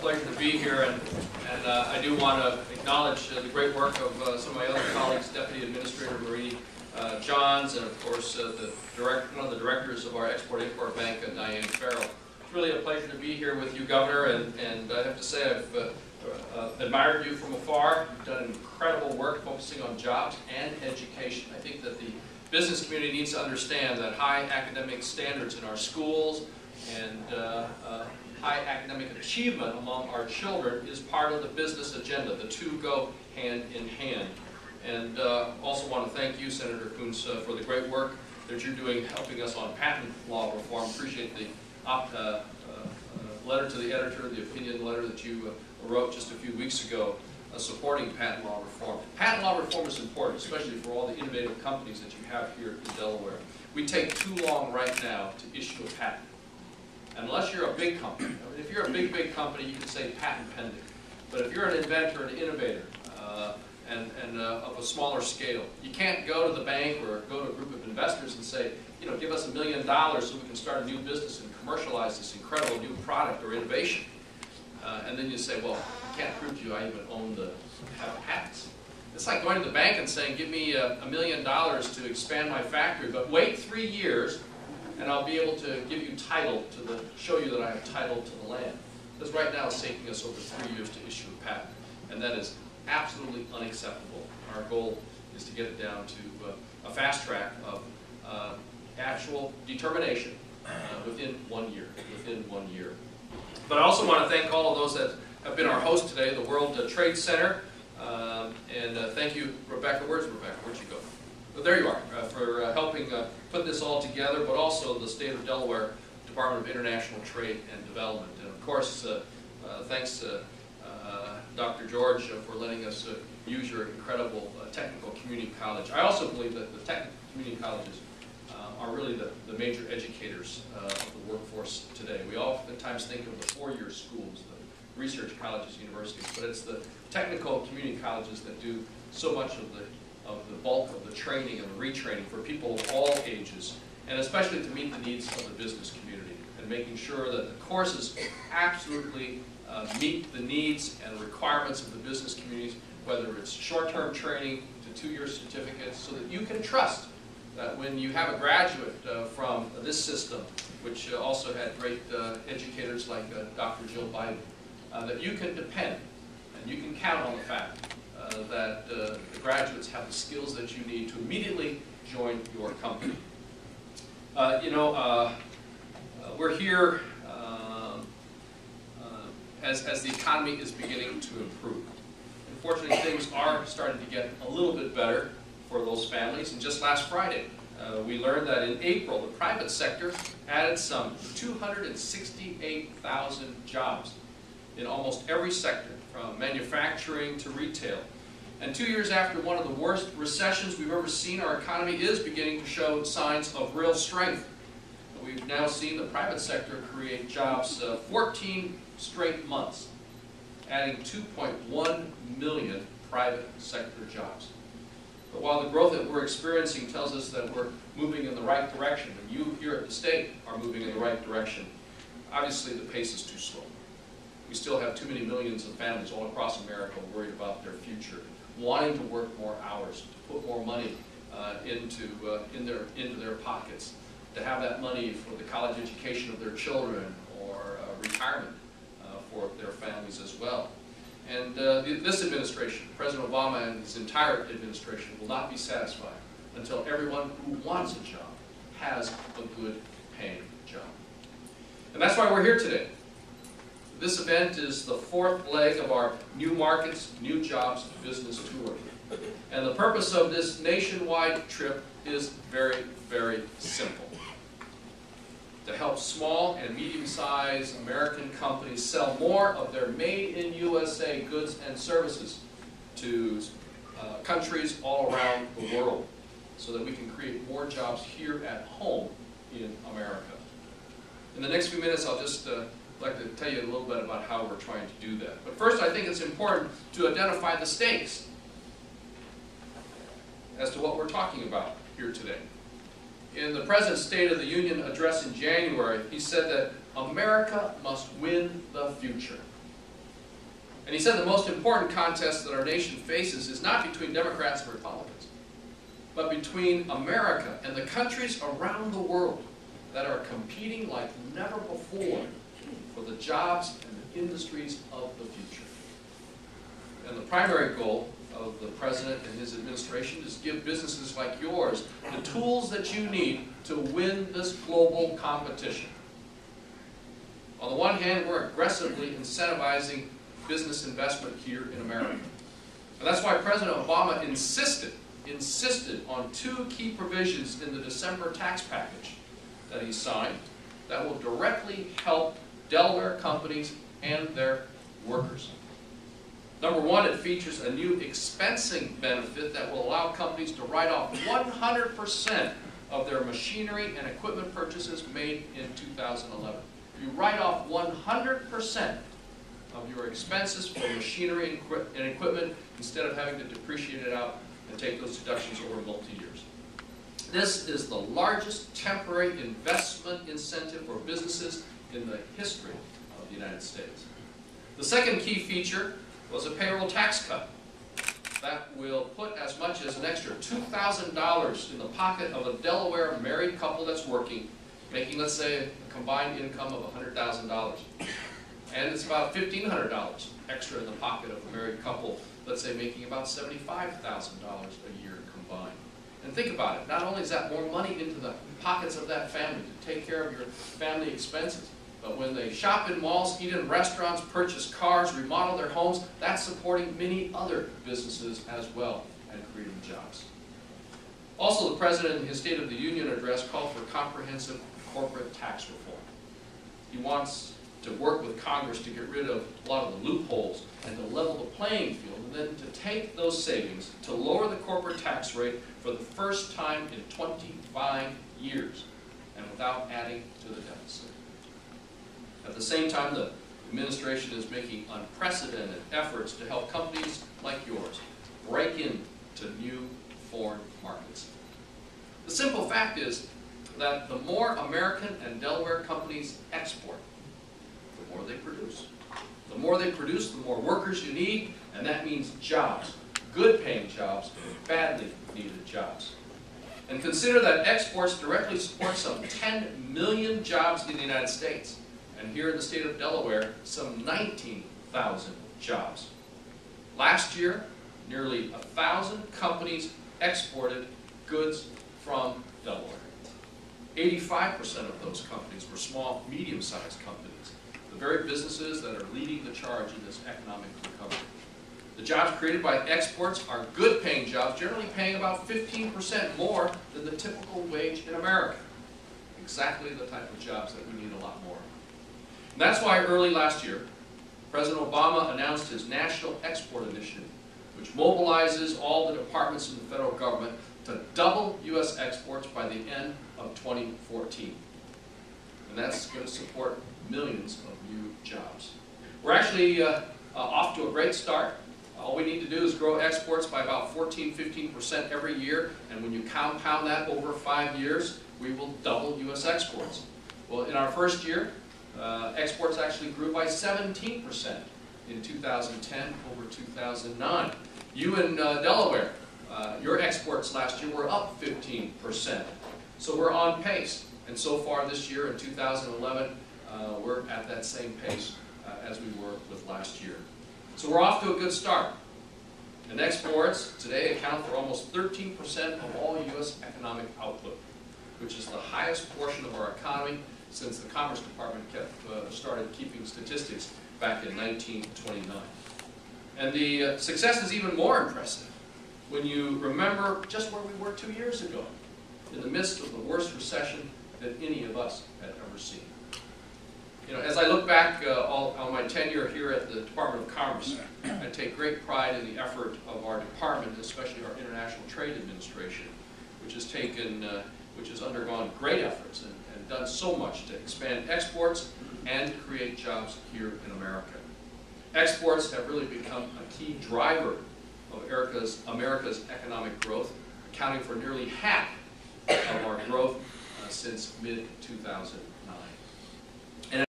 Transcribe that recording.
pleasure to be here, and I do want to acknowledge the great work of some of my other colleagues, Deputy Administrator Marie Johns, and of course one of the directors of our Export-Import Bank, Diane Farrell. It's really a pleasure to be here with you, Governor, and I have to say I've admired you from afar. You've done incredible work focusing on jobs and education. I think that the business community needs to understand that high academic standards in our schools and high academic achievement among our children is part of the business agenda. The two go hand in hand. And also want to thank you, Senator Coons, for the great work that you're doing helping us on patent law reform. Appreciate the letter to the editor, the opinion letter that you wrote just a few weeks ago supporting patent law reform. Patent law reform is important, especially for all the innovative companies that you have here in Delaware. We take too long right now to issue a patent. Unless you're a big company. I mean, if you're a big company, you can say patent pending. But if you're an inventor, an innovator, and of a smaller scale, you can't go to the bank or go to a group of investors and say, you know, give us $1 million so we can start a new business and commercialize this incredible new product or innovation. And then you say, well, I can't prove to you I even have patents. It's like going to the bank and saying, give me $1 million to expand my factory, but wait 3 years and I'll be able to give you title to show you that I have title to the land. Because right now it's taking us over 3 years to issue a patent, and that is absolutely unacceptable. Our goal is to get it down to a fast track of actual determination within 1 year. But I also want to thank all of those that have been our host today, the World Trade Center, and thank you, Rebecca. Where's Rebecca? Where'd you go? Well, there you are, for helping put this all together, but also the State of Delaware Department of International Trade and Development. And of course, thanks Dr. George for letting us use your incredible technical community college. I also believe that the technical community colleges are really the major educators of the workforce today. We oftentimes think of the four-year schools, the research colleges, universities, but it's the technical community colleges that do so much of the bulk of the training and the retraining for people of all ages, and especially to meet the needs of the business community, and making sure that the courses absolutely meet the needs and requirements of the business communities, whether it's short-term training to 2-year certificates, so that you can trust that when you have a graduate from this system, which also had great educators like Dr. Jill Biden, that you can depend and you can count on the fact that the graduates have the skills that you need to immediately join your company. We're here as the economy is beginning to improve. Unfortunately, things are starting to get a little bit better for those families. And just last Friday, we learned that in April, the private sector added some 268,000 jobs in almost every sector, from manufacturing to retail. And 2 years after one of the worst recessions we've ever seen, our economy is beginning to show signs of real strength. We've now seen the private sector create jobs 14 straight months, adding 2.1 million private sector jobs. But while the growth that we're experiencing tells us that we're moving in the right direction, and you here at the state are moving in the right direction, obviously the pace is too slow. We still have too many millions of families all across America worried about their future, wanting to work more hours, to put more money into their pockets, to have that money for the college education of their children or retirement for their families as well. And this administration, President Obama and his entire administration, will not be satisfied until everyone who wants a job has a good paying job. And that's why we're here today. This event is the fourth leg of our New Markets, New Jobs business tour. And the purpose of this nationwide trip is very, very simple. To help small and medium-sized American companies sell more of their made-in-USA goods and services to countries all around the world, so that we can create more jobs here at home in America. In the next few minutes, I'll just like to tell you a little bit about how we're trying to do that. But first, I think it's important to identify the stakes as to what we're talking about here today. In the President's State of the Union address in January, he said that America must win the future. And he said the most important contest that our nation faces is not between Democrats and Republicans, but between America and the countries around the world that are competing like never before for the jobs and the industries of the future. And the primary goal of the President and his administration is to give businesses like yours the tools that you need to win this global competition. On the one hand, we're aggressively incentivizing business investment here in America. And that's why President Obama insisted on two key provisions in the December tax package that he signed that will directly help Delaware companies and their workers. Number one, it features a new expensing benefit that will allow companies to write off 100% of their machinery and equipment purchases made in 2011. You write off 100% of your expenses for machinery and equipment instead of having to depreciate it out and take those deductions over multi-years. This is the largest temporary investment incentive for businesses in the history of the United States. The second key feature was a payroll tax cut that will put as much as an extra $2,000 in the pocket of a Delaware married couple that's working, making, let's say, a combined income of $100,000. And it's about $1,500 extra in the pocket of a married couple, let's say, making about $75,000 a year combined. And think about it, not only is that more money into the pockets of that family to take care of your family expenses, but when they shop in malls, eat in restaurants, purchase cars, remodel their homes, that's supporting many other businesses as well and creating jobs. Also, the President in his State of the Union address called for comprehensive corporate tax reform. He wants to work with Congress to get rid of a lot of the loopholes and to level the playing field, and then to take those savings to lower the corporate tax rate for the first time in 25 years and without adding to the deficit. At the same time, the administration is making unprecedented efforts to help companies like yours break into new foreign markets. The simple fact is that the more American and Delaware companies export, the more they produce. The more they produce, the more workers you need, and that means jobs, good-paying jobs, badly needed jobs. And consider that exports directly support some 10 million jobs in the United States. And here in the state of Delaware, some 19,000 jobs. Last year, nearly 1,000 companies exported goods from Delaware. 85% of those companies were small, medium-sized companies, the very businesses that are leading the charge in this economic recovery. The jobs created by exports are good-paying jobs, generally paying about 15% more than the typical wage in America. Exactly the type of jobs that we need a lot more of. And that's why early last year, President Obama announced his National Export Initiative, which mobilizes all the departments in the federal government to double U.S. exports by the end of 2014. And that's going to support millions of new jobs. We're actually off to a great start. All we need to do is grow exports by about 14–15% every year, and when you compound that over 5 years, we will double U.S. exports. Well, in our first year, exports actually grew by 17% in 2010 over 2009. You in Delaware, your exports last year were up 15%. So we're on pace. And so far this year in 2011, we're at that same pace as we were with last year. So we're off to a good start. And exports today account for almost 13% of all U.S. economic output, which is the highest portion of our economy since the Commerce Department started keeping statistics back in 1929. And the success is even more impressive when you remember just where we were 2 years ago, in the midst of the worst recession that any of us had ever seen. You know, as I look back on my tenure here at the Department of Commerce, I take great pride in the effort of our department, especially our International Trade Administration, which has undergone great efforts and done so much to expand exports and create jobs here in America. Exports have really become a key driver of America's economic growth, accounting for nearly half of our growth since mid-2010.